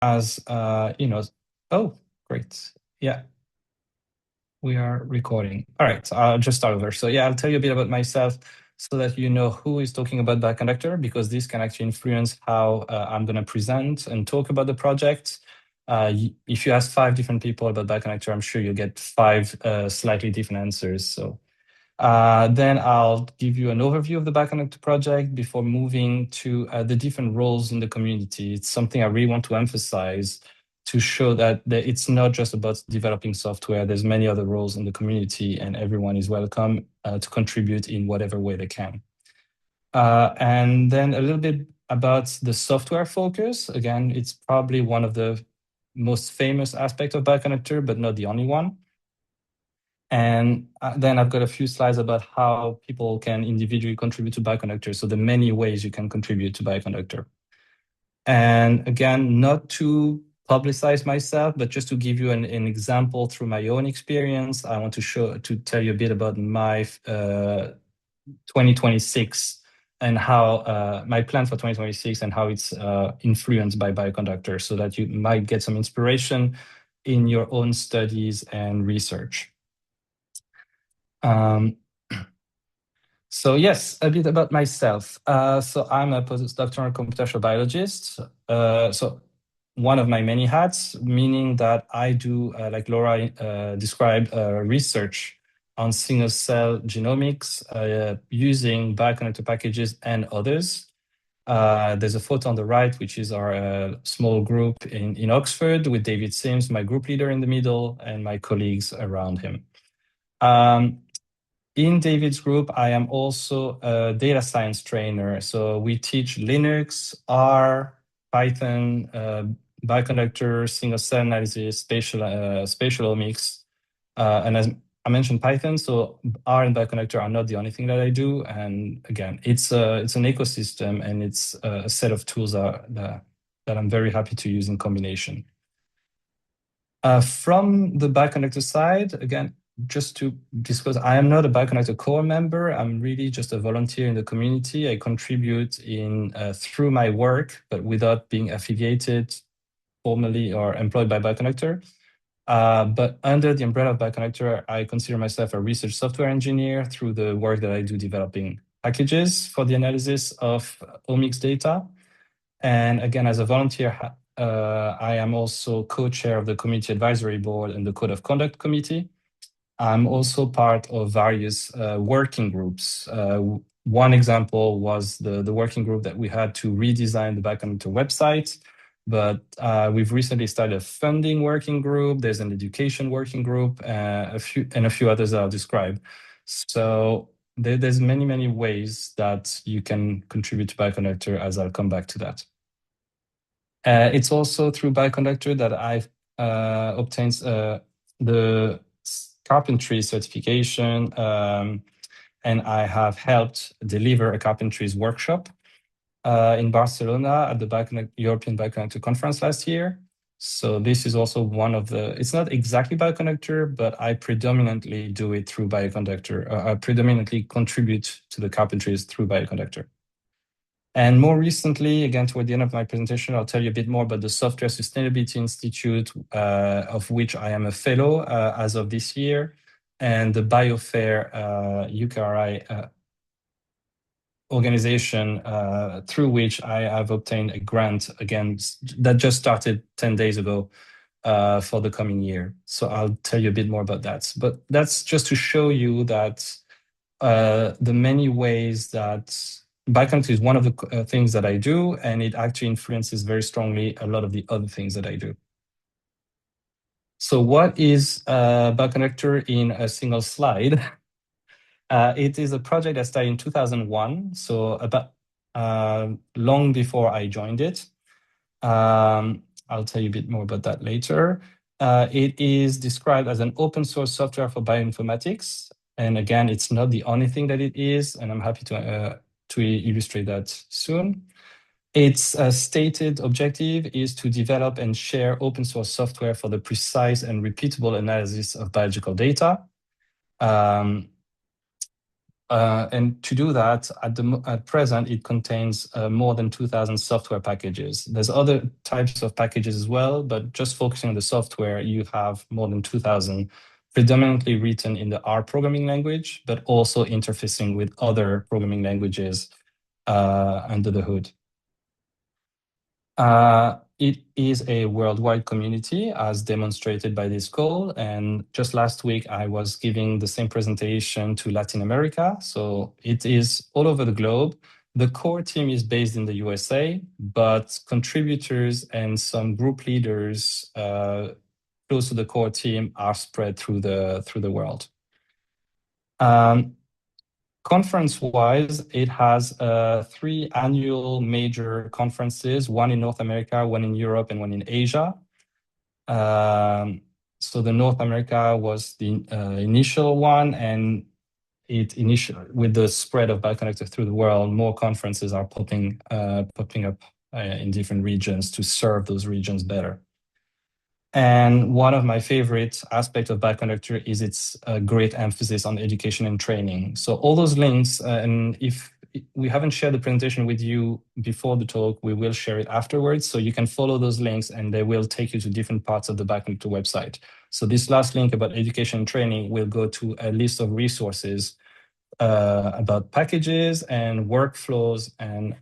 as oh, great. Yeah, we are recording. All right, I'll just start over. So yeah, I'll tell you a bit about myself so that you know who is talking about Bioconductor, because this can actually influence how I'm going to present and talk about the project. If you ask 5 different people about Bioconductor, I'm sure you'll get 5 slightly different answers. So then I'll give you an overview of the Bioconductor project before moving to the different roles in the community. It's something I really want to emphasize to show that it's not just about developing software. There's many other roles in the community, and everyone is welcome to contribute in whatever way they can. And then a little bit about the software focus. Again, it's probably one of the most famous aspects of Bioconductor, but not the only one. And then I've got a few slides about how people can individually contribute to Bioconductor. So the many ways you can contribute to Bioconductor. And again, not to publicize myself, but just to give you an example through my own experience, I want to tell you a bit about my 2026 and how my plan for 2026 and how it's influenced by Bioconductor, so that you might get some inspiration in your own studies and research. So yes, a bit about myself. So I'm a postdoctoral computational biologist. So one of my many hats, meaning that I do, like Laura described, research on single-cell genomics using Bioconductor packages and others. There's a photo on the right, which is our small group in Oxford with David Sims, my group leader, in the middle, and my colleagues around him. In David's group, I am also a data science trainer. So we teach Linux, R, Python, Bioconductor, single-cell analysis, spatial omics. And as I mentioned Python, so R and Bioconductor are not the only thing that I do. And again, it's an ecosystem, and it's a set of tools that I'm very happy to use in combination. From the Bioconductor side, again, just to disclose, I am not a Bioconductor core member. I'm really just a volunteer in the community. I contribute through my work, but without being affiliated formally or employed by Bioconductor. But under the umbrella of Bioconductor, I consider myself a research software engineer through the work that I do developing packages for the analysis of omics data. And again, as a volunteer, I am also co-chair of the Community Advisory Board and the Code of Conduct Committee. I'm also part of various working groups. One example was the working group that we had to redesign the Bioconductor website, but we've recently started a funding working group. There's an education working group, a few others that I'll describe. So there's many ways that you can contribute to Bioconductor, as I'll come back to that. It's also through Bioconductor that I've obtained the carpentry certification, and I have helped deliver a carpentries workshop in Barcelona at the European Bioconductor Conference last year. So this is also one of it's not exactly Bioconductor, but I predominantly do it through Bioconductor. I predominantly contribute to the carpentries through Bioconductor. And more recently, again, toward the end of my presentation, I'll tell you a bit more about the Software Sustainability Institute, of which I am a fellow as of this year, and the Biofair UKRI organization, through which I have obtained a grant, again, that just started 10 days ago for the coming year. So I'll tell you a bit more about that. But that's just to show you that the many ways that Bioconductor is one of the things that I do, and it actually influences very strongly a lot of the other things that I do. So what is Bioconductor in a single slide? It is a project that started in 2001, so about long before I joined it. I'll tell you a bit more about that later. It is described as an open source software for bioinformatics. And again, it's not the only thing that it is, and I'm happy to illustrate that soon. Its stated objective is to develop and share open source software for the precise and repeatable analysis of biological data. And to do that, at present, it contains more than 2,000 software packages. There's other types of packages as well, but just focusing on the software, you have more than 2,000, predominantly written in the R programming language, but also interfacing with other programming languages under the hood. It is a worldwide community, as demonstrated by this call. And just last week, I was giving the same presentation to Latin America. So it is all over the globe. The core team is based in the USA, but contributors and some group leaders close to the core team are spread through the world. Conference-wise, it has 3 annual major conferences, one in North America, one in Europe, and one in Asia. So the North America was the initial one, and with the spread of Bioconductor through the world, more conferences are popping up in different regions to serve those regions better. And one of my favorite aspects of Bioconductor is its great emphasis on education and training. So all those links, and if we haven't shared the presentation with you before the talk, we will share it afterwards. So you can follow those links and they will take you to different parts of the Bioconductor website. So this last link about education and training will go to a list of resources about packages and workflows and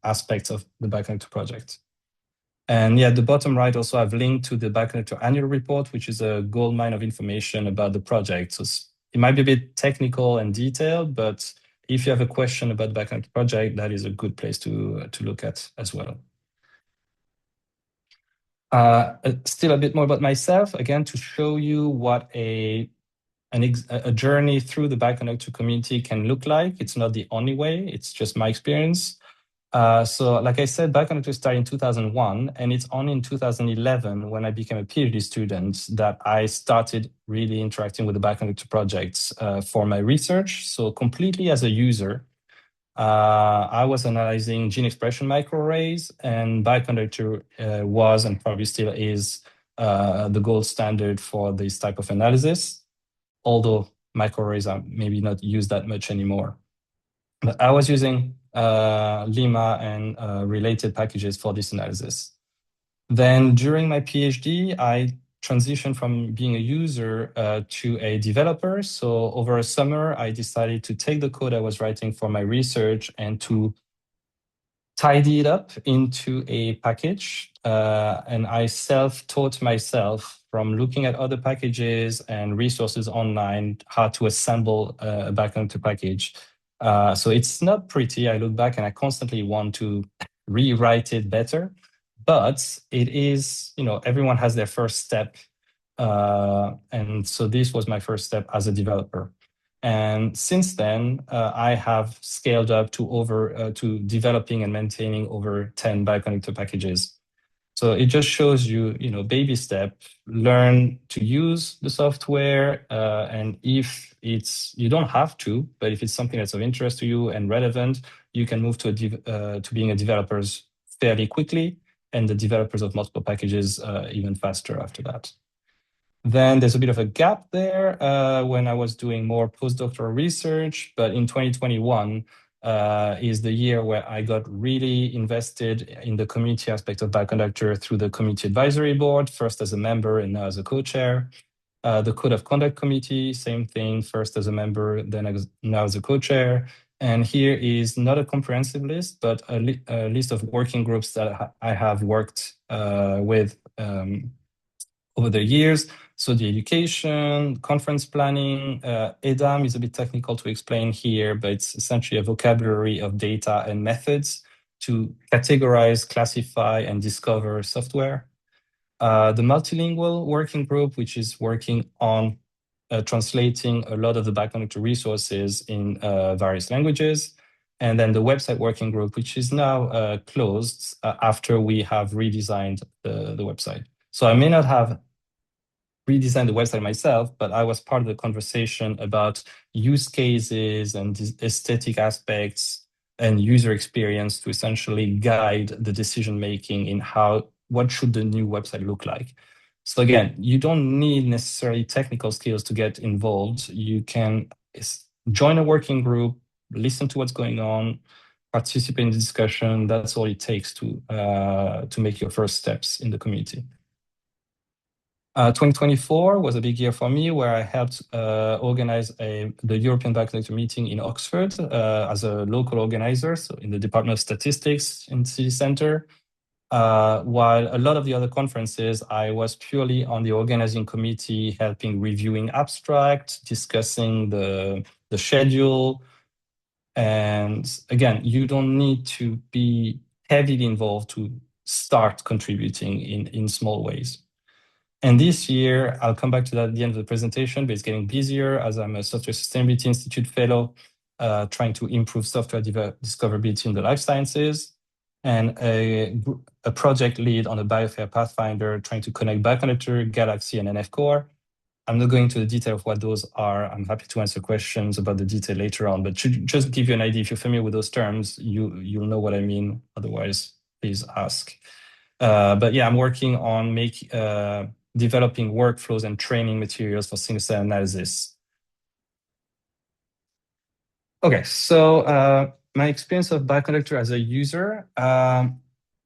aspects of the Bioconductor project. And yeah, the bottom right also I've linked to the Bioconductor annual report, which is a goldmine of information about the project. So it might be a bit technical and detailed, but if you have a question about the Bioconductor project, that is a good place to look at as well. Still a bit more about myself, again, to show you what a journey through the Bioconductor community can look like. It's not the only way, it's just my experience. So like I said, Bioconductor started in 2001, and it's only in 2011 when I became a PhD student that I started really interacting with the Bioconductor projects for my research. So completely as a user, I was analyzing gene expression microarrays, and Bioconductor was and probably still is the gold standard for this type of analysis, although microarrays are maybe not used that much anymore. But I was using Lima and related packages for this analysis. Then during my PhD, I transitioned from being a user to a developer. So over a summer, I decided to take the code I was writing for my research and to tidy it up into a package. And I self-taught myself from looking at other packages and resources online how to assemble a Bioconductor package. So it's not pretty. I look back and I constantly want to rewrite it better, but it is, everyone has their first step. And so this was my first step as a developer. And since then, I have scaled up to developing and maintaining over 10 Bioconductor packages. So it just shows you, baby step, learn to use the software. And if you don't have to, but if it's something that's of interest to you and relevant, you can move to being a developer fairly quickly, and the developers of multiple packages even faster after that. Then there's a bit of a gap there when I was doing more postdoctoral research, but in 2021 is the year where I got really invested in the community aspect of Bioconductor through the community advisory board, first as a member and now as a co-chair. The Code of Conduct Committee, same thing, first as a member, then now as a co-chair. And here is not a comprehensive list, but a list of working groups that I have worked with over the years. So the education, conference planning, EDAM is a bit technical to explain here, but it's essentially a vocabulary of data and methods to categorize, classify, and discover software. The multilingual working group, which is working on translating a lot of the Bioconductor resources in various languages. And then the website working group, which is now closed after we have redesigned the website. So I may not have redesigned the website myself, but I was part of the conversation about use cases and aesthetic aspects and user experience to essentially guide the decision-making in what should the new website look like. So again, you don't need necessarily technical skills to get involved. join a working group, listen to what's going on, participate in the discussion. That's all it takes to make your first steps in the community. 2024 was a big year for me, where I helped organize the European Bioconductor meeting in Oxford as a local organizer, so in the Department of Statistics in the city center. While a lot of the other conferences, I was purely on the organizing committee, helping reviewing abstract, discussing the schedule. And again, you don't need to be heavily involved to start contributing in small ways. And this year, I'll come back to that at the end of the presentation, but it's getting busier as I'm a Software Sustainability Institute fellow, trying to improve software discoverability in the life sciences, and a project lead on a Biosphere Pathfinder, trying to connect Bioconductor, Galaxy, and NF Core. I'm not going into the detail of what those are. I'm happy to answer questions about the detail later on, but to just give you an idea, if you're familiar with those terms, you'll know what I mean. Otherwise, please ask. But yeah, I'm working on developing workflows and training materials for single-cell analysis. Okay, so my experience of Bioconductor as a user,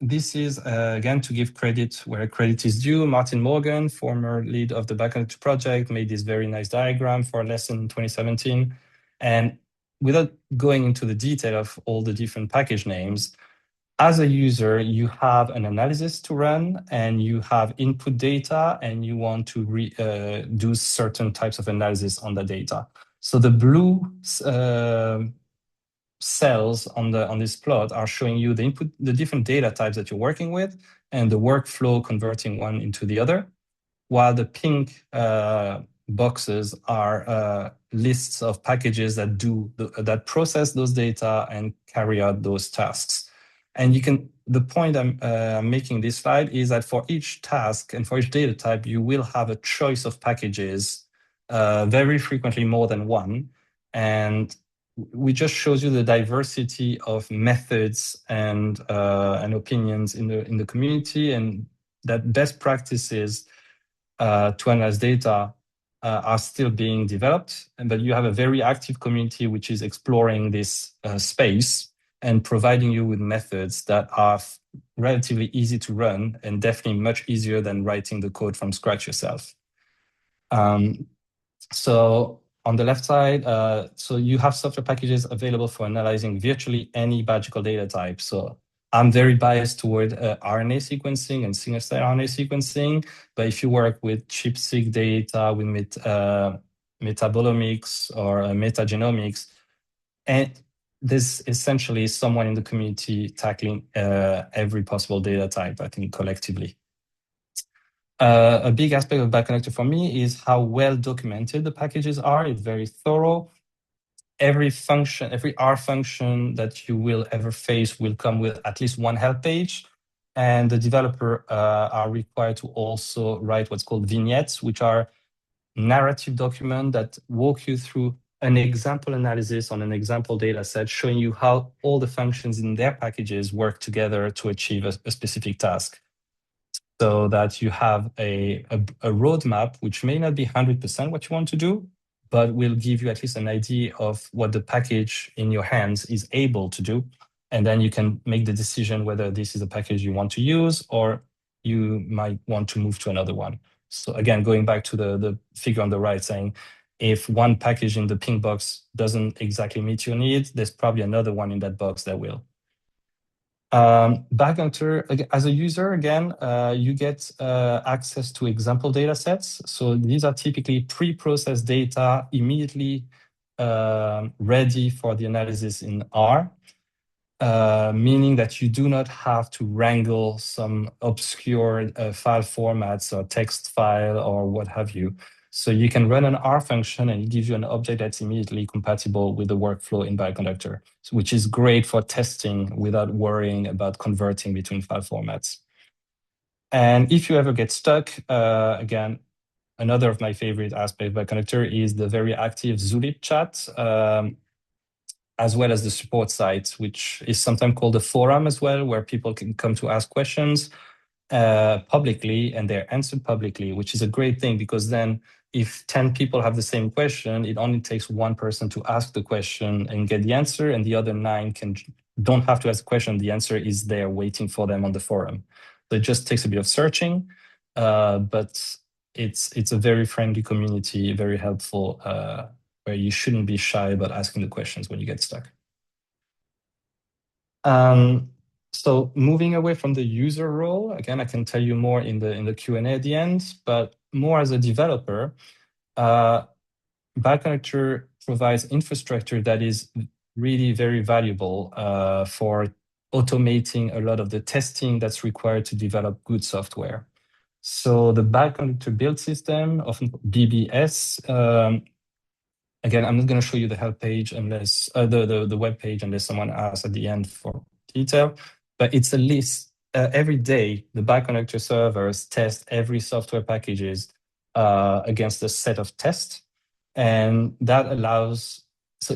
this is, again, to give credit where credit is due. Martin Morgan, former lead of the Bioconductor project, made this very nice diagram for a lesson in 2017. And without going into the detail of all the different package names, as a user, you have an analysis to run and you have input data and you want to do certain types of analysis on the data. So the blue cells on this plot are showing you the different data types that you're working with and the workflow converting one into the other, while the pink boxes are lists of packages that process those data and carry out those tasks. And the point I'm making this slide is that for each task and for each data type, you will have a choice of packages, very frequently more than one. And we just shows you the diversity of methods and opinions in the community, and that best practices to analyze data are still being developed, but you have a very active community which is exploring this space and providing you with methods that are relatively easy to run and definitely much easier than writing the code from scratch yourself. So on the left side, so you have software packages available for analyzing virtually any biological data type. So I'm very biased toward RNA sequencing and single-cell RNA sequencing, but if you work with ChIP-seq data, with metabolomics or metagenomics, and there's essentially someone in the community tackling every possible data type, I think, collectively. A big aspect of Bioconductor for me is how well documented the packages are. It's very thorough. Every R function that you will ever face will come with at least one help page. And the developer are required to also write what's called vignettes, which are narrative documents that walk you through an example analysis on an example data set, showing you how all the functions in their packages work together to achieve a specific task. So that you have a roadmap, which may not be 100% what you want to do, but will give you at least an idea of what the package in your hands is able to do. And then you can make the decision whether this is a package you want to use or you might want to move to another one. So again, going back to the figure on the right, saying if one package in the pink box doesn't exactly meet your needs, there's probably another one in that box that will. Bioconductor, as a user, again, you get access to example data sets. So these are typically pre-processed data immediately ready for the analysis in R, meaning that you do not have to wrangle some obscure file formats or text file or what have you. So you can run an R function and it gives you an object that's immediately compatible with the workflow in Bioconductor, which is great for testing without worrying about converting between file formats. And if you ever get stuck, again, another of my favorite aspects of Bioconductor is the very active Zulip chat, as well as the support site, which is sometimes called a forum as well, where people can come to ask questions. publicly and they're answered publicly, which is a great thing because then if 10 people have the same question, it only takes one person to ask the question and get the answer, and the other nine don't have to ask the question. The answer is there waiting for them on the forum. So it just takes a bit of searching, but it's a very friendly community, very helpful, where you shouldn't be shy about asking the questions when you get stuck. So moving away from the user role, again, I can tell you more in the Q&A at the end, but more as a developer, Bioconductor provides infrastructure that is really very valuable for automating a lot of the testing that's required to develop good software. So the Bioconductor build system, often BBS, again, I'm not going to show you the help page unless the web page unless someone asks at the end for detail. But it's a list. Every day, the Bioconductor servers test every software packages against a set of tests, and that allows. So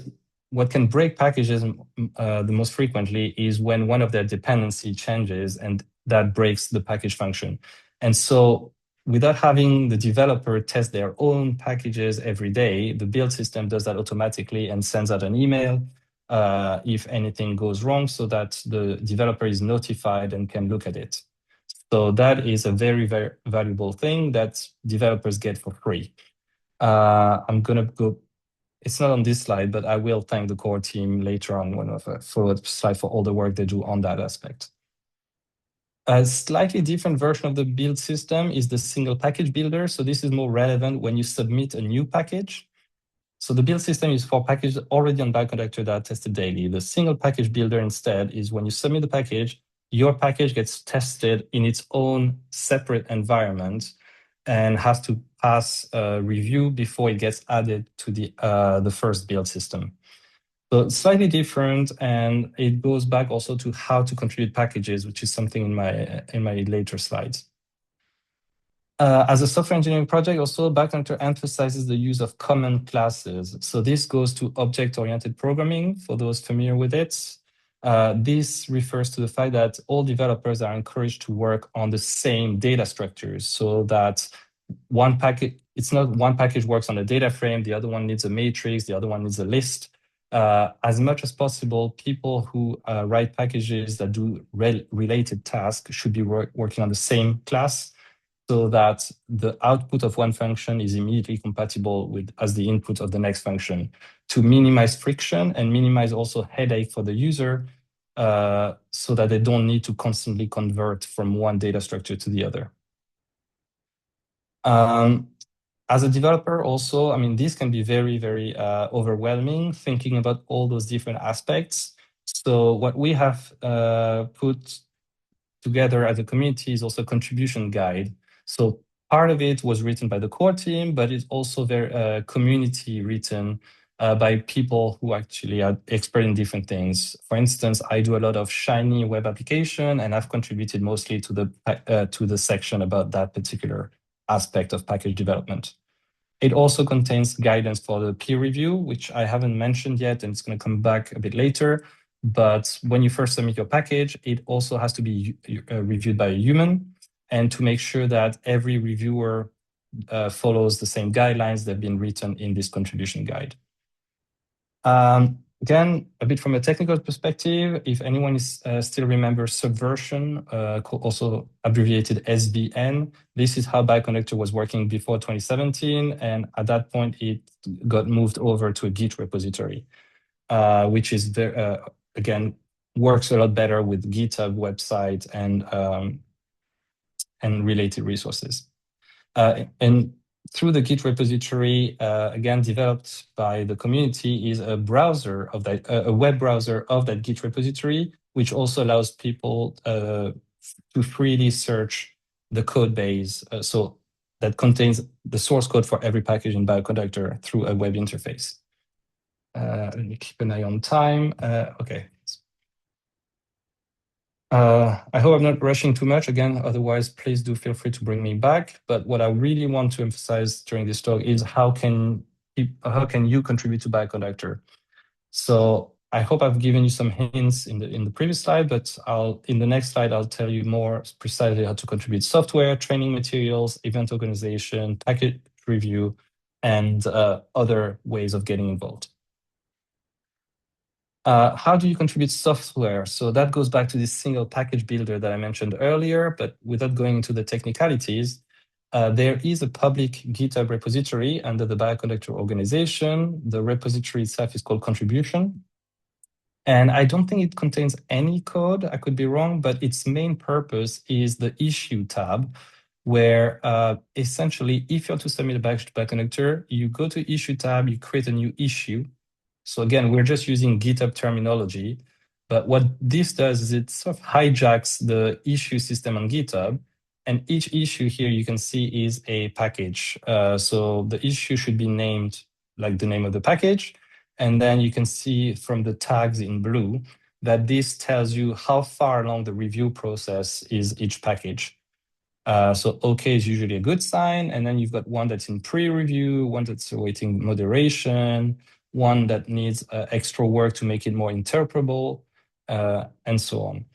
what can break packages the most frequently is when one of their dependency changes, and that breaks the package function. And so without having the developer test their own packages every day, the build system does that automatically and sends out an email if anything goes wrong so that the developer is notified and can look at it. So that is a very, very valuable thing that developers get for free. I'm going to go, it's not on this slide, but I will thank the core team later on when I have a follow-up slide for all the work they do on that aspect. A slightly different version of the build system is the single package builder. So this is more relevant when you submit a new package. So the build system is for packages already on Bioconductor that are tested daily. The single package builder instead is when you submit the package, your package gets tested in its own separate environment and has to pass a review before it gets added to the first build system. So it's slightly different, and it goes back also to how to contribute packages, which is something in my later slides. As a software engineering project, also Bioconductor emphasizes the use of common classes. So this goes to object-oriented programming, for those familiar with it. This refers to the fact that all developers are encouraged to work on the same data structures so that one package, it's not one package works on a data frame, the other one needs a matrix, the other one needs a list. As much as possible, people who write packages that do related tasks should be working on the same class, so that the output of one function is immediately compatible with as the input of the next function, to minimize friction and minimize also headache for the user, so that they don't need to constantly convert from one data structure to the other. As a developer also, I mean, this can be very, very overwhelming, thinking about all those different aspects. So what we have put together as a community is also a contribution guide. So part of it was written by the core team, but it's also very community written by people who actually are expert in different things. For instance, I do a lot of Shiny web application, and I've contributed mostly to the section about that particular aspect of package development. It also contains guidance for the peer review, which I haven't mentioned yet, and it's going to come back a bit later. But when you first submit your package, it also has to be reviewed by a human, and to make sure that every reviewer follows the same guidelines that have been written in this contribution guide. Again, a bit from a technical perspective, if anyone is still remembers Subversion, also abbreviated SVN, this is how Bioconductor was working before 2017. And at that point, it got moved over to a Git repository, which is, again, works a lot better with GitHub website and related resources. And through the Git repository, again, developed by the community, is a browser of that, a web browser of that Git repository, which also allows people to freely search the code base. So that contains the source code for every package in Bioconductor through a web interface. Let me keep an eye on time. Okay. I hope I'm not rushing too much again, otherwise please do feel free to bring me back. But what I really want to emphasize during this talk is how can you contribute to Bioconductor? So I hope I've given you some hints in the previous slide, but in the next slide, I'll tell you more precisely how to contribute software, training materials, event organization, package review, and other ways of getting involved. How do you contribute software? So that goes back to this single package builder that I mentioned earlier, but without going into the technicalities, there is a public GitHub repository under the Bioconductor organization. The repository itself is called Contribution. And I don't think it contains any code. I could be wrong, but its main purpose is the issue tab, where essentially, if you're to submit a package to Bioconductor, you go to issue tab, you create a new issue. So again, we're just using GitHub terminology, but what this does is it sort of hijacks the issue system on GitHub, and each issue here you can see is a package. So the issue should be named like the name of the package, and then you can see from the tags in blue that this tells you how far along the review process is each package. So OK is usually a good sign, and then you've got one that's in pre-review, one that's awaiting moderation, one that needs extra work to make it more interpretable, and so on.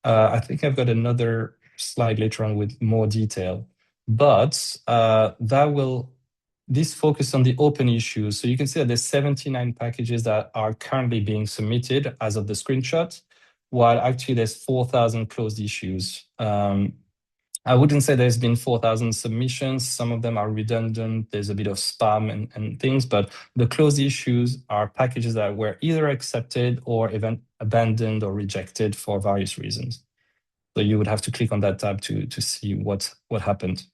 I think I've got another slide later on with more detail, but this focus on the open issues. So you can see that there's 79 packages that are currently being submitted as of the screenshot, while actually there's 4,000 closed issues. I wouldn't say there's been 4,000 submissions. Some of them are redundant. There's a bit of spam and things, but the closed issues are packages that were either accepted or even abandoned or rejected for various reasons. So you would have to click on that tab to see what happened.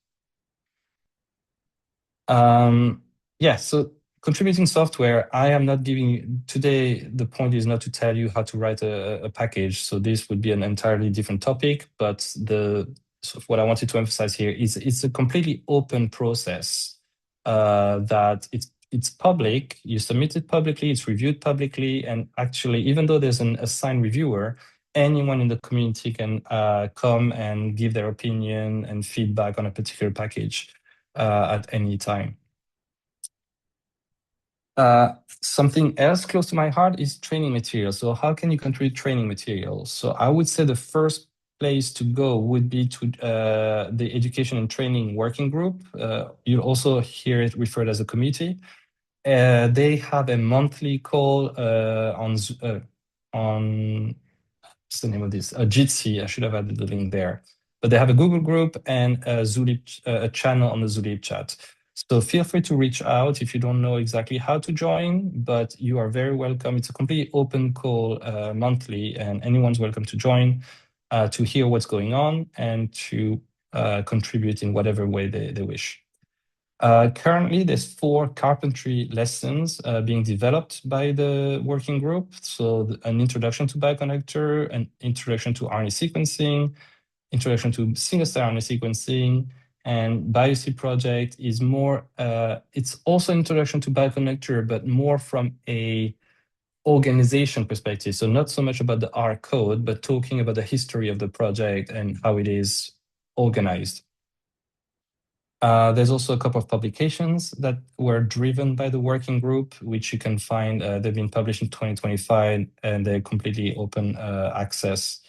Yeah, so contributing software, I am not giving you, today, the point is not to tell you how to write a package. So this would be an entirely different topic, but so what I wanted to emphasize here is it's a completely open process, that it's public, you submit it publicly, it's reviewed publicly, and actually, even though there's an assigned reviewer, anyone in the community can come and give their opinion and feedback on a particular package at any time. Something else close to my heart is training materials. So how can you contribute training materials? So I would say the first place to go would be to the education and training working group. You'll also hear it referred as a committee. They have a monthly call on what's the name of this? Jitsi. I should have added the link there. But they have a Google group and a Zulip, a channel on the Zulip chat. So feel free to reach out if you don't know exactly how to join, but you are very welcome. It's a completely open call monthly, and anyone's welcome to join to hear what's going on and to contribute in whatever way they wish. Currently, there's 4 carpentry lessons being developed by the working group. So an introduction to Bioconductor, an introduction to RNA sequencing, introduction to single-cell RNA sequencing, and BioC project is more, it's also introduction to Bioconductor, but more from a organization perspective. So not so much about the R code, but talking about the history of the project and how it is organized. There's also a couple of publications that were driven by the working group, which you can find. They've been published in 2025, and they're completely open access.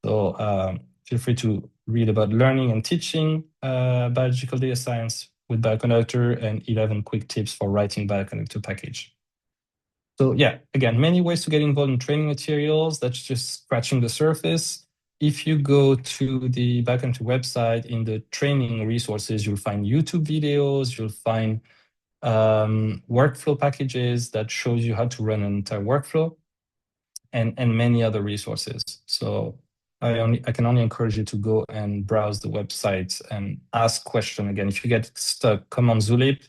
So feel free to read about learning and teaching biological data science with Bioconductor and 11 quick tips for writing Bioconductor package. So yeah, again, many ways to get involved in training materials. That's just scratching the surface. If you go to the Bioconductor website, in the training resources, you'll find YouTube videos, you'll find workflow packages that shows you how to run an entire workflow, and many other resources. So I can only encourage you to go and browse the website and ask questions. Again, if you get stuck, come on Zulip,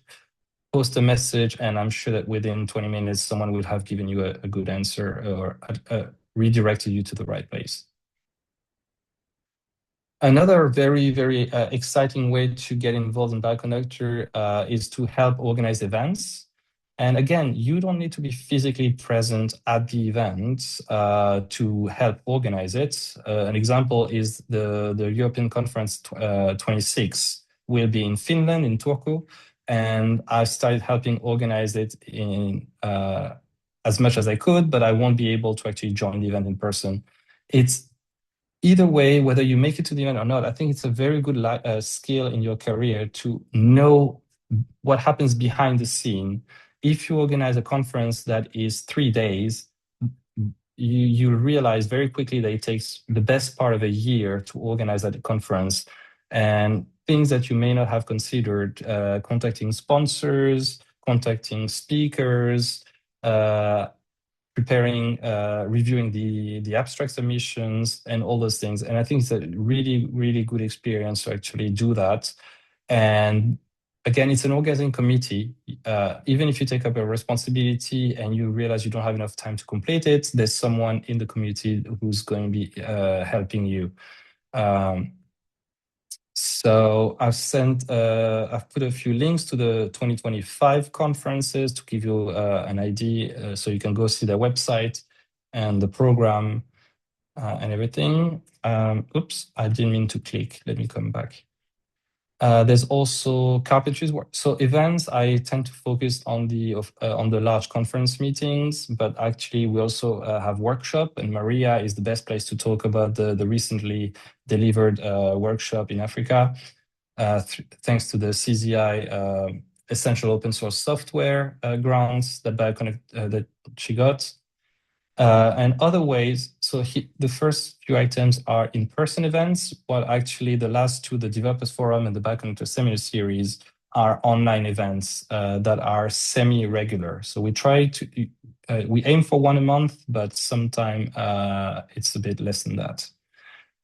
post a message, and I'm sure that within 20 minutes, someone will have given you a good answer or redirected you to the right place. Another very, very exciting way to get involved in Bioconductor is to help organize events. And again, you don't need to be physically present at the event to help organize it. An example is the European Conference 26 will be in Finland, in Turku, and I started helping organize it in as much as I could, but I won't be able to actually join the event in person. It's either way, whether you make it to the event or not, I think it's a very good skill in your career to know what happens behind the scene. If you organize a conference that is 3 days, you realize very quickly that it takes the best part of a year to organize that conference, and things that you may not have considered, contacting sponsors, contacting speakers, preparing, reviewing the abstract submissions and all those things. And I think it's a really, really good experience to actually do that. And again, it's an organizing committee. Even if you take up a responsibility and you realize you don't have enough time to complete it, there's someone in the community who's going to be helping you. So I've put a few links to the 2025 conferences to give you an idea, so you can go see their website and the program and everything. Oops, I didn't mean to click. Let me come back. There's also carpentries work. So events, I tend to focus on the large conference meetings, but actually we also have workshop, and Maria is the best place to talk about the recently delivered workshop in Africa, thanks to the CZI Essential Open Source Software grants that that she got. And other ways, so the first few items are in-person events, while actually the last two, the Developers Forum and the Bioconductor Seminar Series, are online events that are semi-regular. So we try to, we aim for one a month, but sometimes it's a bit less than that.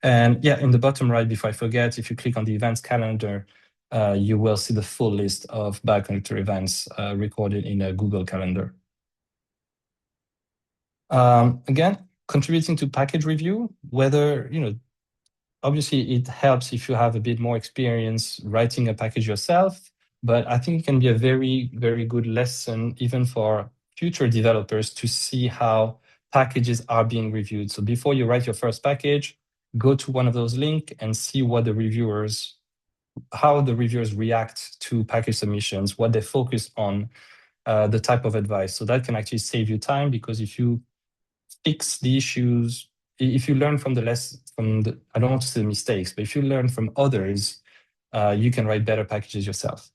And yeah, in the bottom right, before I forget, if you click on the events calendar, you will see the full list of Bioconductor events recorded in a Google Calendar. Again, contributing to package review, whether, obviously it helps if you have a bit more experience writing a package yourself, but I think it can be a very, very good lesson even for future developers to see how packages are being reviewed. So before you write your first package, go to one of those links and see what how the reviewers react to package submissions, what they focus on, the type of advice. So that can actually save you time, because if you fix the issues, if you learn from I don't want to say mistakes, but if you learn from others, you can write better packages yourself.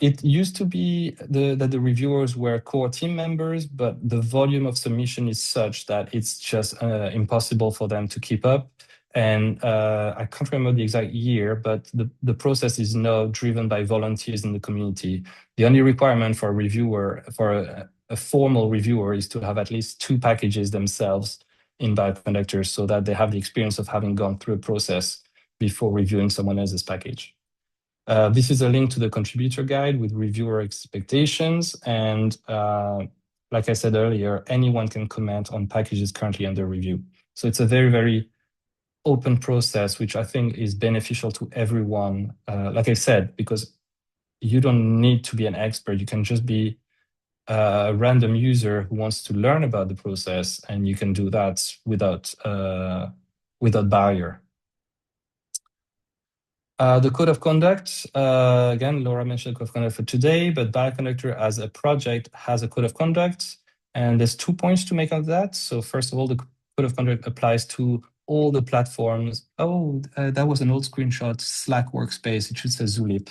It used to be that the reviewers were core team members, but the volume of submission is such that it's just impossible for them to keep up. And I can't remember the exact year, but the process is now driven by volunteers in the community. The only requirement for a reviewer, for a formal reviewer, is to have at least 2 packages themselves in Bioconductor, so that they have the experience of having gone through a process before reviewing someone else's package. This is a link to the contributor guide with reviewer expectations. And like I said earlier, anyone can comment on packages currently under review. So it's a very, very open process, which I think is beneficial to everyone. Like I said, because you don't need to be an expert. You can just be a random user who wants to learn about the process, and you can do that without barrier. The code of conduct, again, Laura mentioned the code of conduct for today, but Bioconductor as a project has a code of conduct, and there's 2 points to make on that. So first of all, the code of conduct applies to all the platforms. Oh, that was an old screenshot, Slack workspace. It should say Zulip.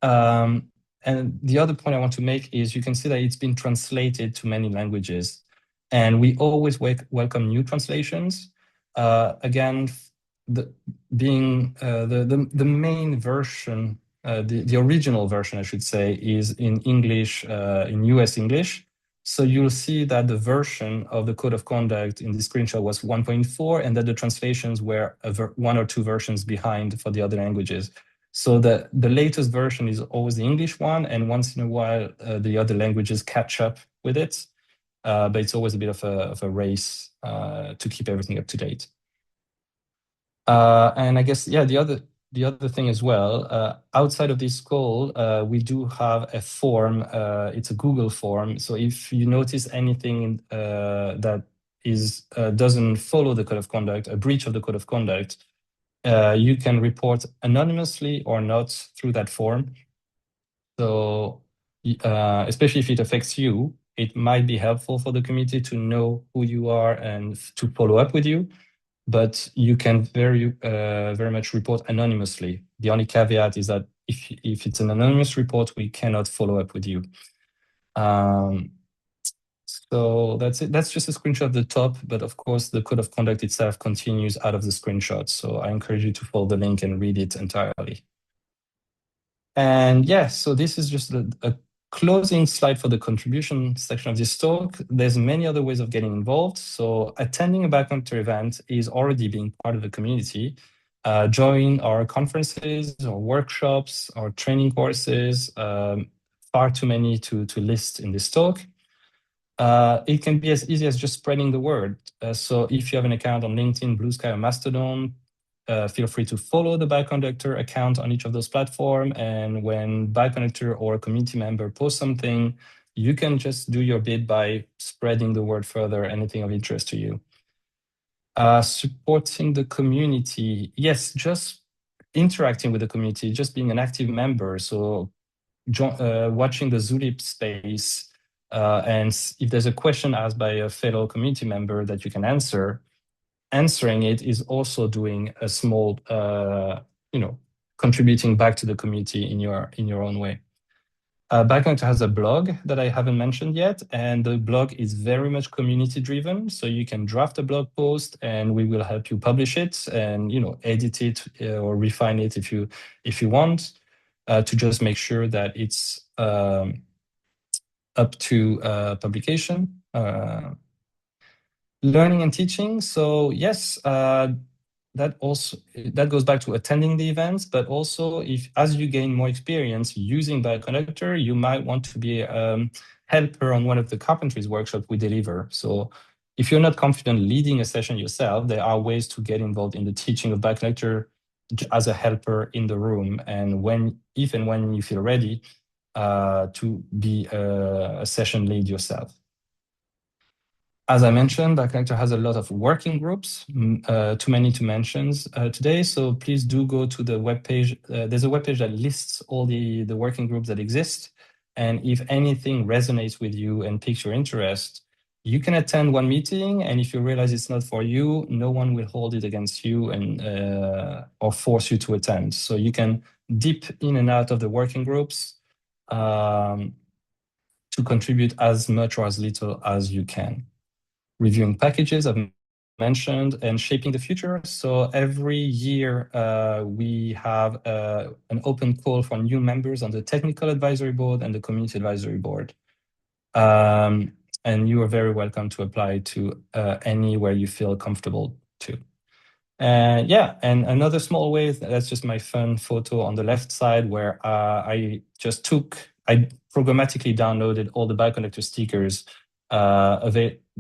And the other point I want to make is you can see that it's been translated to many languages, and we always welcome new translations. Again, the main version, the original version, I should say, is in English, in US English. So you'll see that the version of the code of conduct in the screenshot was 1.4, and that the translations were 1 or 2 versions behind for the other languages. So the latest version is always the English one, and once in a while, the other languages catch up with it. But it's always a bit of a race to keep everything up to date. And I guess, yeah, the other thing as well, outside of this call, we do have a form. It's a Google form. So if you notice anything that doesn't follow the code of conduct, a breach of the code of conduct, you can report anonymously or not through that form. So especially if it affects you, it might be helpful for the community to know who you are and to follow up with you, but you can very much report anonymously. The only caveat is that if it's an anonymous report, we cannot follow up with you. So that's it. That's just a screenshot of the top, but of course the code of conduct itself continues out of the screenshot. So I encourage you to follow the link and read it entirely. And yeah, so this is just a closing slide for the contribution section of this talk. There's many other ways of getting involved. So attending a Bioconductor event is already being part of the community. Join our conferences or workshops or training courses, far too many to list in this talk. It can be as easy as just spreading the word. So if you have an account on LinkedIn, Blue Sky, or Mastodon, feel free to follow the Bioconductor account on each of those platforms. And when Bioconductor or a community member posts something, you can just do your bit by spreading the word further, anything of interest to you. Supporting the community. Yes, just interacting with the community, just being an active member. So watching the Zulip space, and if there's a question asked by a fellow community member that you can answer, answering it is also doing a small, contributing back to the community in your own way. Bioconductor has a blog that I haven't mentioned yet, and the blog is very much community driven. So you can draft a blog post, and we will help you publish it and edit it or refine it if you want, to just make sure that it's up to publication. Learning and teaching. So yes, that goes back to attending the events, but also as you gain more experience using Bioconductor, you might want to be a helper on one of the carpentries workshops we deliver. So if you're not confident leading a session yourself, there are ways to get involved in the teaching of Bioconductor as a helper in the room, and if and when you feel ready to be a session lead yourself. As I mentioned, Bioconductor has a lot of working groups, too many to mention today. So please do go to the webpage. There's a webpage that lists all the working groups that exist. And if anything resonates with you and piques your interest, you can attend one meeting. And if you realize it's not for you, no one will hold it against you and or force you to attend. So you can dip in and out of the working groups to contribute as much or as little as you can. Reviewing packages I've mentioned, and shaping the future. So every year we have an open call for new members on the technical advisory board and the community advisory board. And you are very welcome to apply to anywhere you feel comfortable to. And another small way, that's just my fun photo on the left side, where I programmatically downloaded all the Bioconductor stickers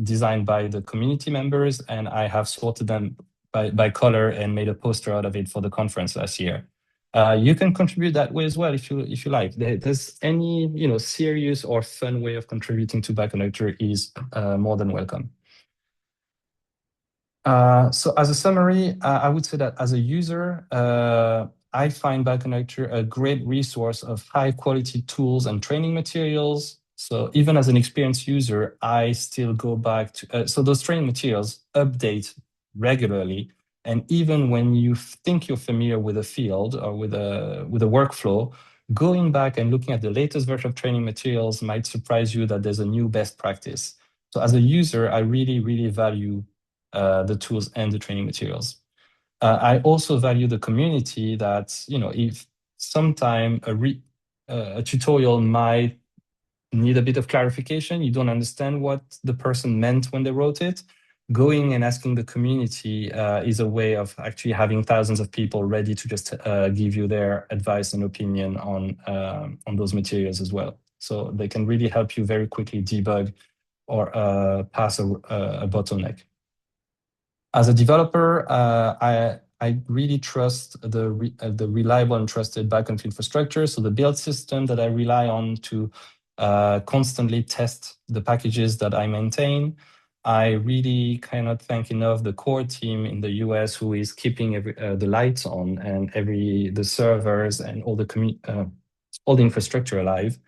designed by the community members, and I have sorted them by color and made a poster out of it for the conference last year. You can contribute that way as well if you like. There's any serious or fun way of contributing to Bioconductor is more than welcome. So as a summary, I would say that as a user, I find Bioconductor a great resource of high quality tools and training materials. So even as an experienced user, I still go back to, so those training materials update regularly. And even when you think you're familiar with a field or with a workflow, going back and looking at the latest version of training materials might surprise you that there's a new best practice. So as a user, I really, really value the tools and the training materials. I also value the community that, if sometime a tutorial might need a bit of clarification, you don't understand what the person meant when they wrote it, going and asking the community is a way of actually having thousands of people ready to just give you their advice and opinion on those materials as well. So they can really help you very quickly debug or pass a bottleneck. As a developer, I really trust the reliable and trusted Bioconductor infrastructure. So the build system that I rely on to constantly test the packages that I maintain. I really cannot thank enough the core team in the US who is keeping the lights on and the servers and all the infrastructure alive.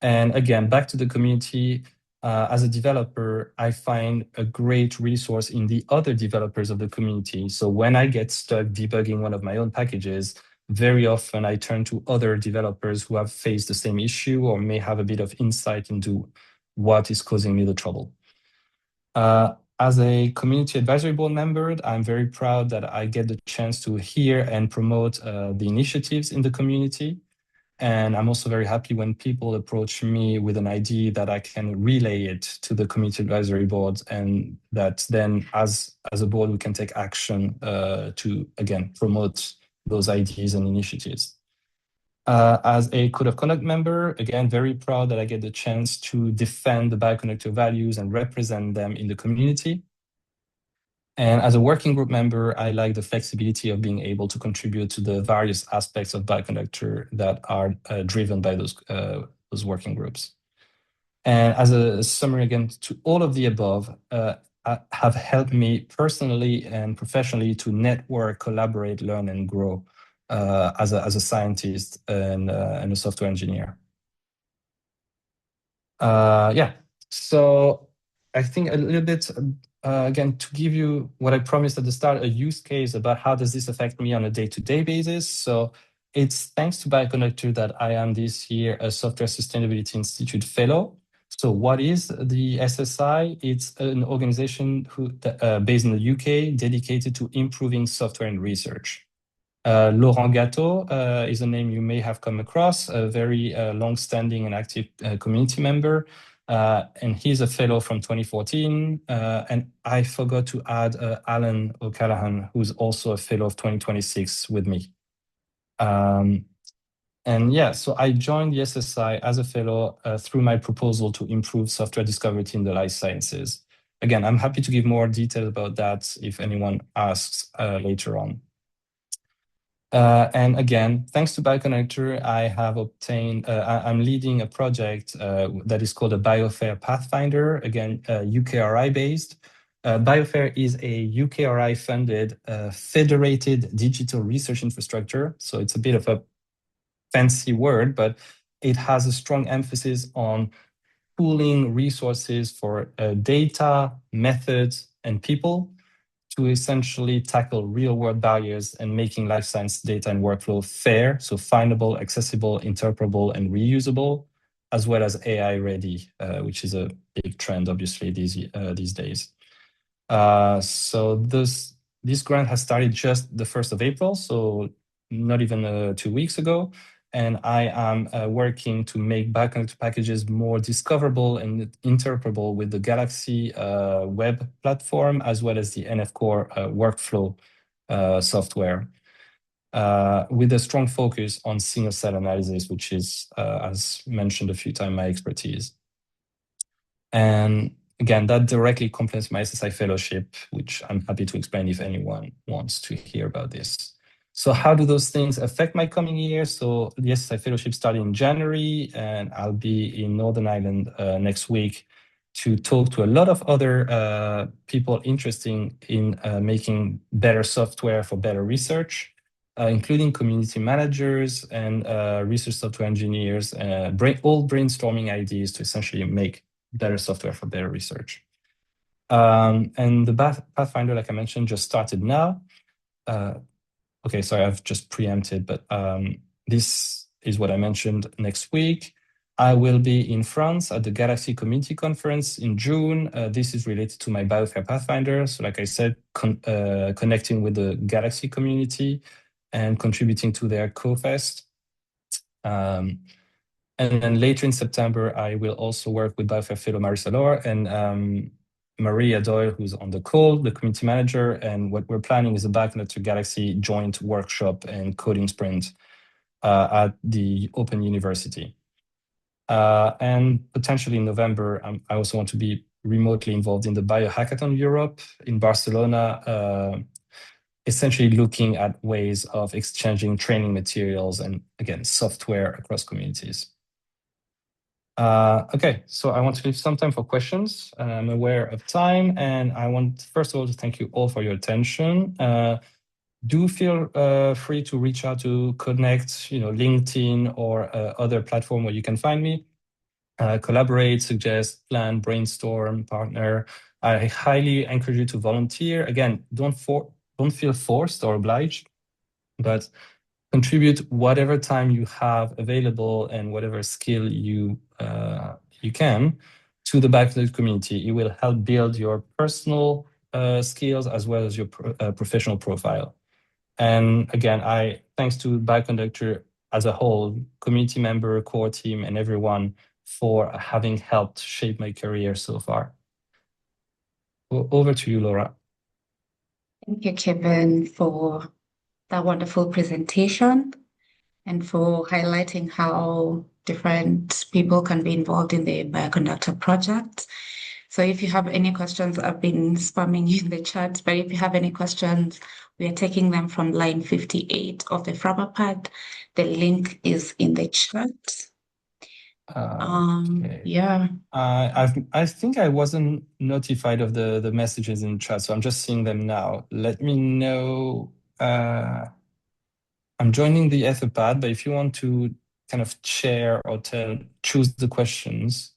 And again, back to the community, as a developer, I find a great resource in the other developers of the community. So when I get stuck debugging one of my own packages, very often I turn to other developers who have faced the same issue or may have a bit of insight into what is causing me the trouble. As a community advisory board member, I'm very proud that I get the chance to hear and promote the initiatives in the community. And I'm also very happy when people approach me with an idea that I can relay it to the community advisory board, and that then as a board, we can take action to, again, promote those ideas and initiatives. As a code of conduct member, again, very proud that I get the chance to defend the Bioconductor values and represent them in the community. And as a working group member, I like the flexibility of being able to contribute to the various aspects of Bioconductor that are driven by those working groups. And as a summary, again, to all of the above have helped me personally and professionally to network, collaborate, learn, and grow as a scientist and a software engineer. Yeah, so I think a little bit, again, to give you what I promised at the start, a use case about how does this affect me on a day-to-day basis. So it's thanks to Bioconductor that I am this year a Software Sustainability Institute Fellow. So what is the SSI? It's an organization based in the UK dedicated to improving software and research. Laurent Gatto is a name you may have come across, a very long-standing and active community member. And he's a fellow from 2014. And I forgot to add Alan O'Callaghan, who's also a fellow of 2026 with me. And yeah, so I joined the SSI as a fellow through my proposal to improve software discoverability in the life sciences. Again, I'm happy to give more details about that if anyone asks later on. And again, thanks to Bioconductor, I have obtained, I'm leading a project that is called a Biofair Pathfinder, again, UKRI based. Biofair is a UKRI funded federated digital research infrastructure. So it's a bit of a fancy word, but it has a strong emphasis on pooling resources for data, methods, and people to essentially tackle real-world barriers and making life science data and workflow fair, so findable, accessible, interpretable, and reusable, as well as AI-ready, which is a big trend, obviously, these days. So this grant has started just the 1st of April, so not even 2 weeks ago. And I am working to make Bioconductor packages more discoverable and interpretable with the Galaxy web platform, as well as the NF Core workflow software, with a strong focus on single cell analysis, which is, as mentioned a few times, my expertise. And again, that directly complements my SSI fellowship, which I'm happy to explain if anyone wants to hear about this. So how do those things affect my coming year? So the SSI fellowship started in January, and I'll be in Northern Ireland next week to talk to a lot of other people interested in making better software for better research, including community managers and research software engineers, all brainstorming ideas to essentially make better software for better research. And the Pathfinder, like I mentioned, just started now. Okay, sorry, I've just preempted, but this is what I mentioned next week. I will be in France at the Galaxy Community Conference in June. This is related to my Biofair Pathfinder. So like I said, connecting with the Galaxy community and contributing to their CoFest. And then later in September, I will also work with Biofair fellow Marisa Lore and Maria Doyle, who's on the call, the community manager. And what we're planning is a Bioconductor Galaxy joint workshop and coding sprint at the Open University. And potentially in November, I also want to be remotely involved in the Biohackathon Europe in Barcelona, essentially looking at ways of exchanging training materials and, again, software across communities. Okay, so I want to leave some time for questions. I'm aware of time, and I want, first of all, to thank you all for your attention. Do feel free to reach out to Connect, LinkedIn or other platform where you can find me. collaborate, suggest, plan, brainstorm, partner. I highly encourage you to volunteer. Again, don't feel forced or obliged, but contribute whatever time you have available and whatever skill you can to the Bioconductor community. It will help build your personal skills as well as your professional profile. And again, thanks to Bioconductor as a whole, community member, core team, and everyone for having helped shape my career so far. Over to you, Laura. Thank you, Kevin, for that wonderful presentation and for highlighting how different people can be involved in the Bioconductor project. So if you have any questions, I've been spamming in the chat, but if you have any questions, we are taking them from line 58 of the Frapper pad. The link is in the chat. Okay. Yeah. I think I wasn't notified of the messages in chat, so I'm just seeing them now. Let me know. I'm joining the Etherpad, but if you want to kind of share or choose the questions.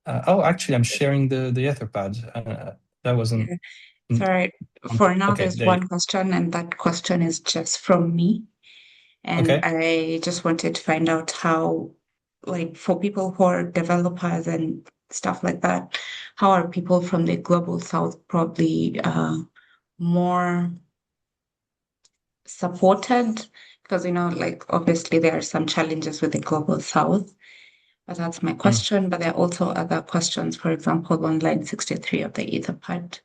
Oh, actually, I'm sharing the Etherpad. That wasn't. Sorry. For now, Okay, there's there. one question, and that question is just from me. And Okay. I just wanted to find out how, like, for people who are developers and stuff like that, how are people from the global south probably more supported? Because, like, obviously there are some challenges with the global south, but that's my Mm. question. But there are also other questions, for example, on line 63 of the Etherpad.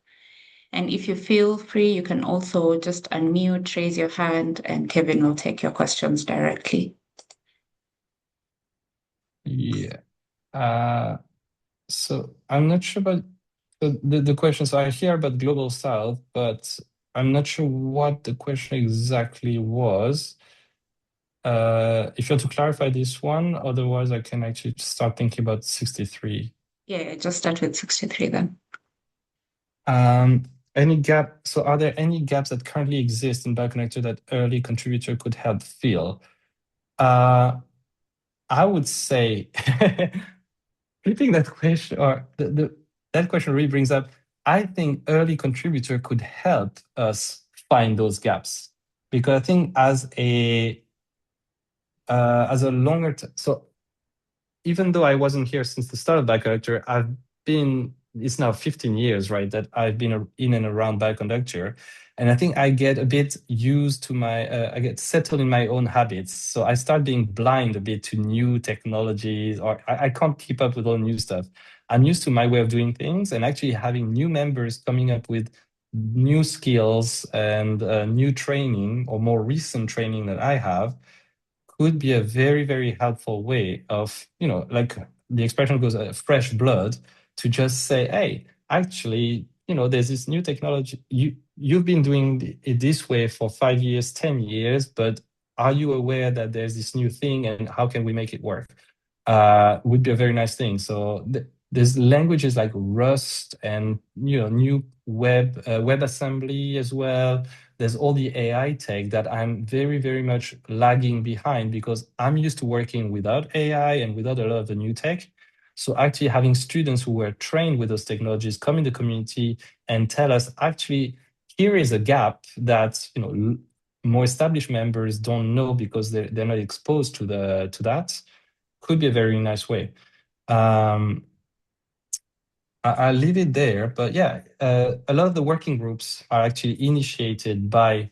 And if you feel free, you can also just unmute, raise your hand, and Kevin will take your questions directly. Yeah. So I'm not sure about the questions I hear about Global South, but I'm not sure what the question exactly was. If you want to clarify this one, otherwise I can actually start thinking about 63. Yeah, just start with 63 then. Any gap? So are there any gaps that currently exist in Bioconductor that early contributor could help fill? I would say flipping that question or that question really brings up, I think early contributor could help us find those gaps because I think as a longer so even though I wasn't here since the start of Bioconductor, it's now 15 years, right, that I've been in and around Bioconductor. And I think I get a bit used to I get settled in my own habits. So I start being blind a bit to new technologies, or I can't keep up with all new stuff. I'm used to my way of doing things, and actually having new members coming up with new skills and new training or more recent training that I have could be a very, very helpful way of, like the expression goes, fresh blood to just say, hey, actually, there's this new technology. You've been doing it this way for 5 years, 10 years, but are you aware that there's this new thing and how can we make it work? Would be a very nice thing. So there's languages like Rust and new web assembly as well. There's all the AI tech that I'm very, very much lagging behind because I'm used to working without AI and without a lot of the new tech. So actually having students who were trained with those technologies come in the community and tell us, actually, here is a gap that more established members don't know because they're not exposed to that could be a very nice way. I'll leave it there, but yeah, a lot of the working groups are actually initiated by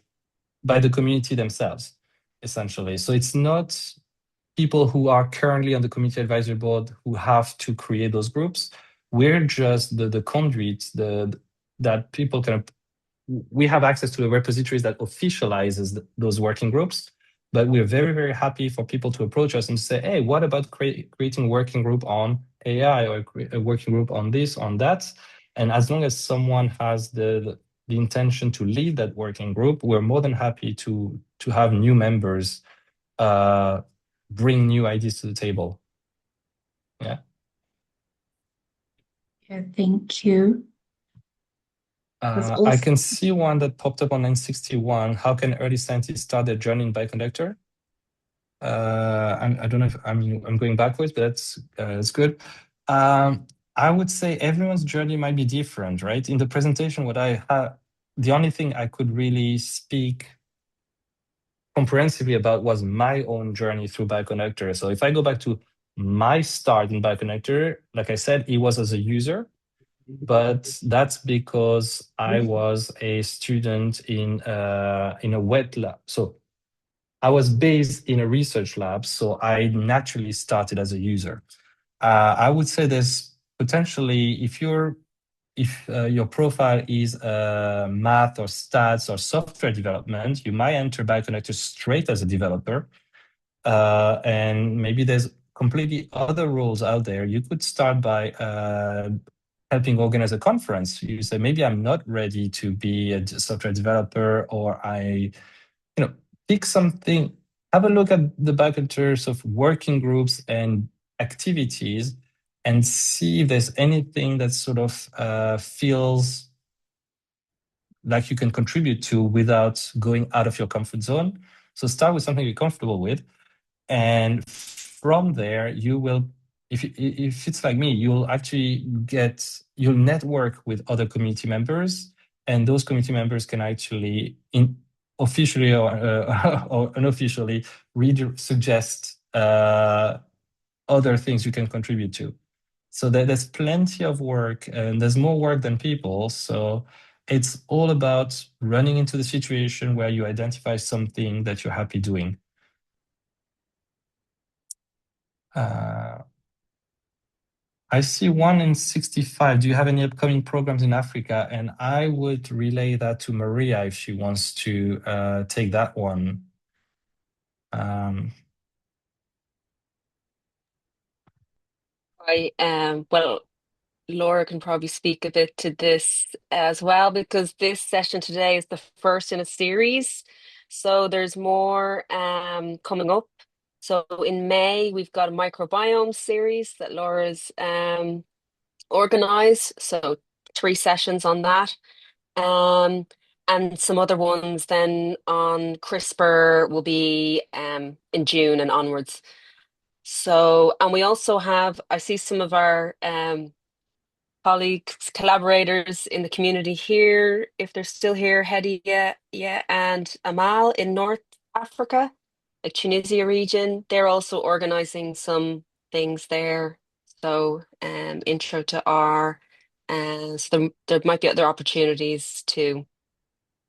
the community themselves, essentially. So it's not people who are currently on the community advisory board who have to create those groups. We're just the conduits that people can. We have access to the repositories that officializes those working groups. But we're very, very happy for people to approach us and say, hey, what about creating a working group on AI or a working group on this, on that? And as long as someone has the intention to lead that working group, we're more than happy to have new members bring new ideas to the table. Yeah. Yeah, thank you. I can see one that popped up on 961. How can early scientists start their journey in Bioconductor? I don't know if I'm going backwards, but that's good. Um, I would say everyone's journey might be different, right? In the presentation, what I had, the only thing I could really speak comprehensively about was my own journey through Bioconductor. So if I go back to my start in Bioconductor, like I said, it was as a user, but that's because I was a student in a wet lab. So I was based in a research lab, so I naturally started as a user. I would say there's potentially, if your profile is math or stats or software development, you might enter Bioconductor straight as a developer. And maybe there's completely other roles out there. You could start by helping organize a conference. You say, maybe I'm not ready to be a software developer, or pick something, have a look at the Bioconductors of working groups and activities and see if there's anything that sort of feels like you can contribute to without going out of your comfort zone. So start with something you're comfortable with. And from there, you will, if it's like me, you'll actually you'll network with other community members. And those community members can actually, officially or unofficially, suggest other things you can contribute to. So there's plenty of work, and there's more work than people. So it's all about running into the situation where you identify something that you're happy doing. I see 1 in 65. Do you have any upcoming programs in Africa? And I would relay that to Maria if she wants to take that one. Well, Laura can probably speak a bit to this as well, because this session today is the first in a series. So there's more coming up. So in May, we've got a microbiome series that Laura's organized. So 3 sessions on that. And some other ones then on CRISPR will be in June and onwards. So, and we also have, I see some of our colleagues, collaborators in the community here, if they're still here, Hedy, yeah, and Amal in North Africa, like Tunisia region, they're also organizing some things there. So, intro to R, and so there might be other opportunities to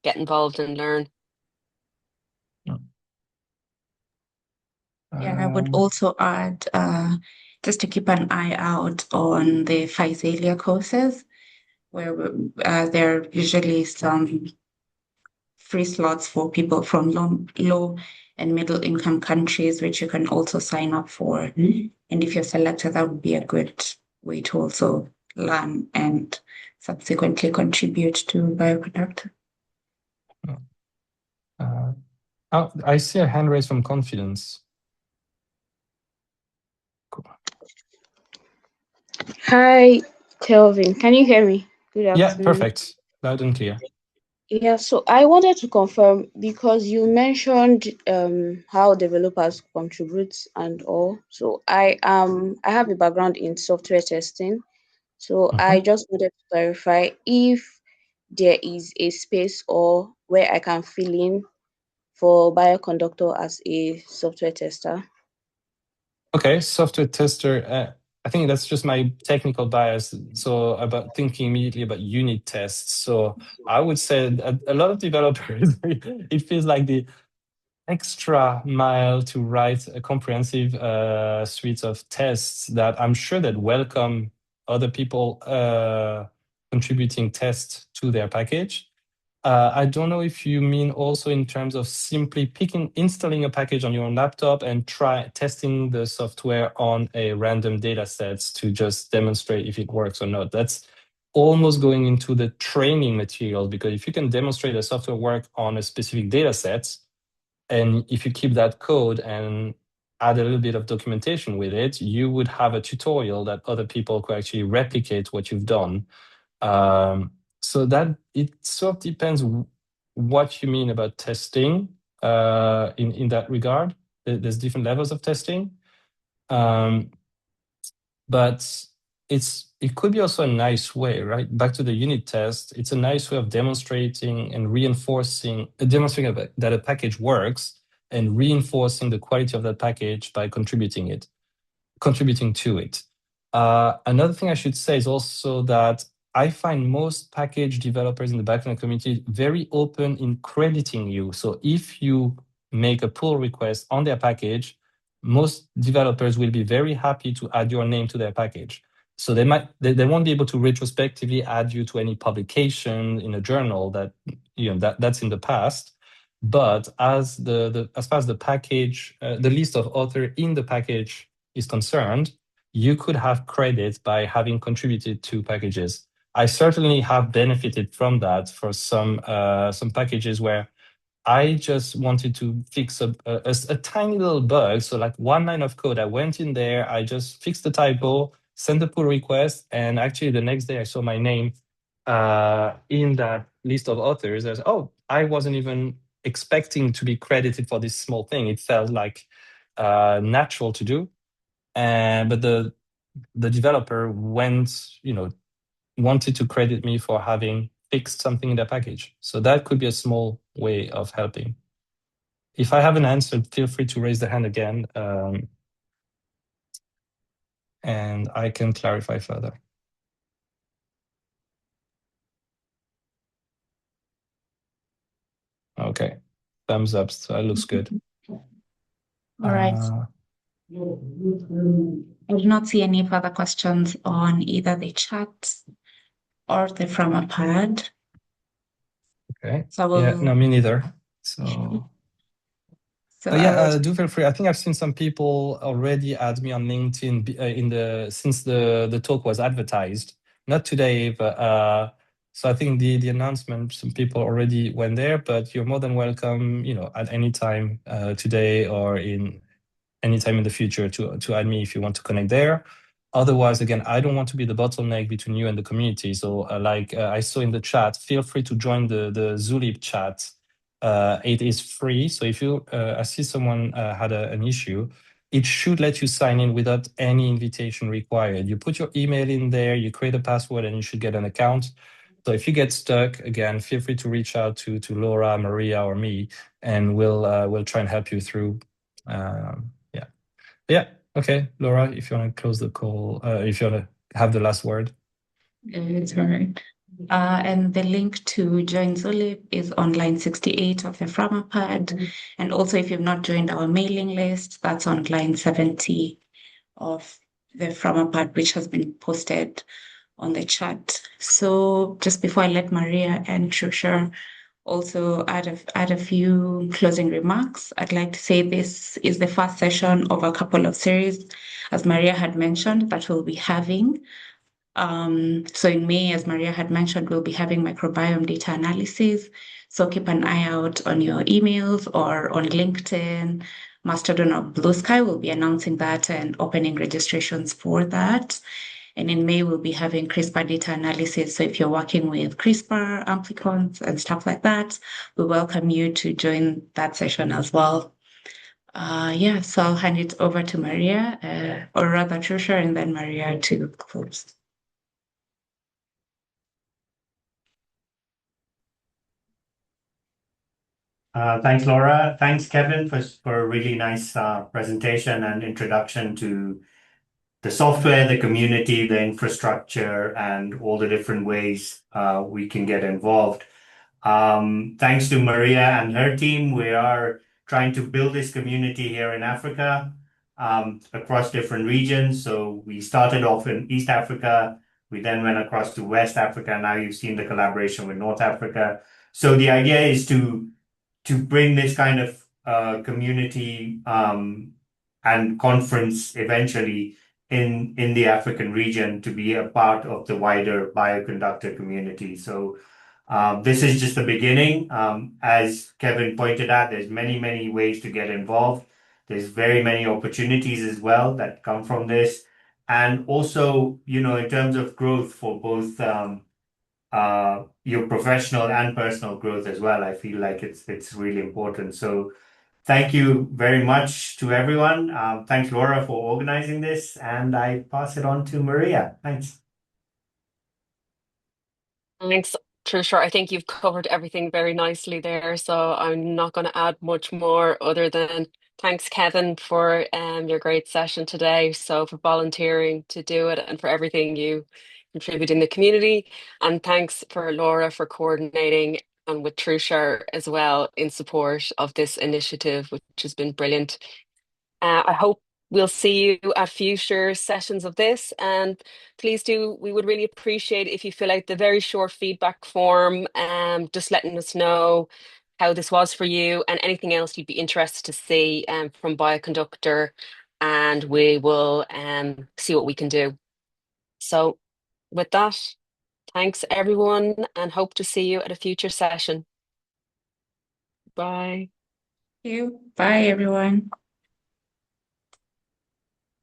get involved and learn. Yeah, I would also add just to keep an eye out on the Physalia courses, where there are usually some free slots for people from low and middle income countries, which you can also sign up for. And if you're selected, that would be a good way to also learn and subsequently contribute to Bioconductor. I see a hand raised from Confidence. Cool. Hi, Kelvin. Can you hear me? Good afternoon. Yeah, perfect. Loud and clear. Yeah, so I wanted to confirm, because you mentioned how developers contribute and all. So I have a background in software testing. So I just wanted to clarify if there is a space or where I can fill in for Bioconductor as a software tester. Okay, software tester. I think that's just my technical bias. So about thinking immediately about unit tests. So I would say a lot of developers, it feels like the extra mile to write a comprehensive suite of tests that I'm sure that welcome other people contributing tests to their package. I don't know if you mean also in terms of simply installing a package on your own laptop and testing the software on a random data sets to just demonstrate if it works or not. That's almost going into the training material, because if you can demonstrate the software work on a specific data set, and if you keep that code and add a little bit of documentation with it, you would have a tutorial that other people could actually replicate what you've done. So that it sort of depends what you mean about testing in that regard. there's different levels of testing. But it could be also a nice way, right? Back to the unit test, it's a nice way of demonstrating and reinforcing, demonstrating that a package works and reinforcing the quality of that package by contributing to it. Another thing I should say is also that I find most package developers in the backend community very open in crediting you. So if you make a pull request on their package, most developers will be very happy to add your name to their package. So they won't be able to retrospectively add you to any publication in a journal that's in the past. But as far as the package, the list of author in the package is concerned, you could have credit by having contributed to packages. I certainly have benefited from that for some packages where I just wanted to fix a tiny little bug. So like one line of code, I went in there, I just fixed the typo, sent the pull request, and actually the next day I saw my name in that list of authors. I was, I wasn't even expecting to be credited for this small thing. It felt like natural to do. But the developer wanted to credit me for having fixed something in the package. So that could be a small way of helping. If I haven't answered, feel free to raise the hand again, and I can clarify further. Okay, thumbs up, so that looks good. All right. I do not see any further questions on either the chat or the Framapad. Okay. So yeah, no, me neither. So do feel free. I think I've seen some people already add me on LinkedIn since the talk was advertised. Not today, but so I think the announcement, some people already went there. But you're more than welcome, at any time today or in any time in the future to add me if you want to connect there. Otherwise, again, I don't want to be the bottleneck between you and the community. So I saw in the chat, feel free to join the Zulip chat. It is free. So if I see someone had an issue, it should let you sign in without any invitation required. You put your email in there, you create a password, and you should get an account. So if you get stuck, again, feel free to reach out to Laura, Maria, or me, and we'll try and help you through. Yeah. Okay, Laura, if you want to close the call, if you want to have the last word. It's all right. And the link to join Zulip is on line 68 of the Framapad. And also, if you've not joined our mailing list, that's on line 70 of the Framapad, which has been posted on the chat. So just before I let Maria and Shusha also add a few closing remarks, I'd like to say this is the first session of a couple of series, as Maria had mentioned, that we'll be having. So in May, as Maria had mentioned, we'll be having microbiome data analysis. So keep an eye out on your emails or on LinkedIn, Mastodon or Blue Sky. We'll be announcing that and opening registrations for that. And in May, we'll be having CRISPR data analysis. So if you're working with CRISPR, amplicons, and stuff like that, we welcome you to join that session as well. So I'll hand it over to Maria, or rather Trisha, and then Maria to close. Thanks, Laura. Thanks, Kevin, for a really nice presentation and introduction to the software, the community, the infrastructure, and all the different ways we can get involved. Thanks to Maria and her team, we are trying to build this community here in Africa across different regions. So we started off in East Africa. We then went across to West Africa. Now you've seen the collaboration with North Africa. So the idea is to bring this kind of community and conference eventually in the African region to be a part of the wider bioconductor community. So this is just the beginning. As Kevin pointed out, there's many, many ways to get involved. There's very many opportunities as well that come from this. And also, in terms of growth for both your professional and personal growth as well, I feel like it's really important. So thank you very much to everyone. Thanks, Laura, for organizing this, and I pass it on to Maria. Thanks. Thanks, Trisha. I think you've covered everything very nicely there, so I'm not going to add much more other than thanks, Kevin, for your great session today. So for volunteering to do it and for everything you contribute in the community. And thanks for Laura for coordinating and with Trisha as well in support of this initiative, which has been brilliant. I hope we'll see you at future sessions of this. And please do, we would really appreciate if you fill out the very short feedback form, just letting us know how this was for you and anything else you'd be interested to see from Bioconductor. And we will see what we can do. So with that, thanks everyone and hope to see you at a future session. Bye. Thank you. Bye, everyone.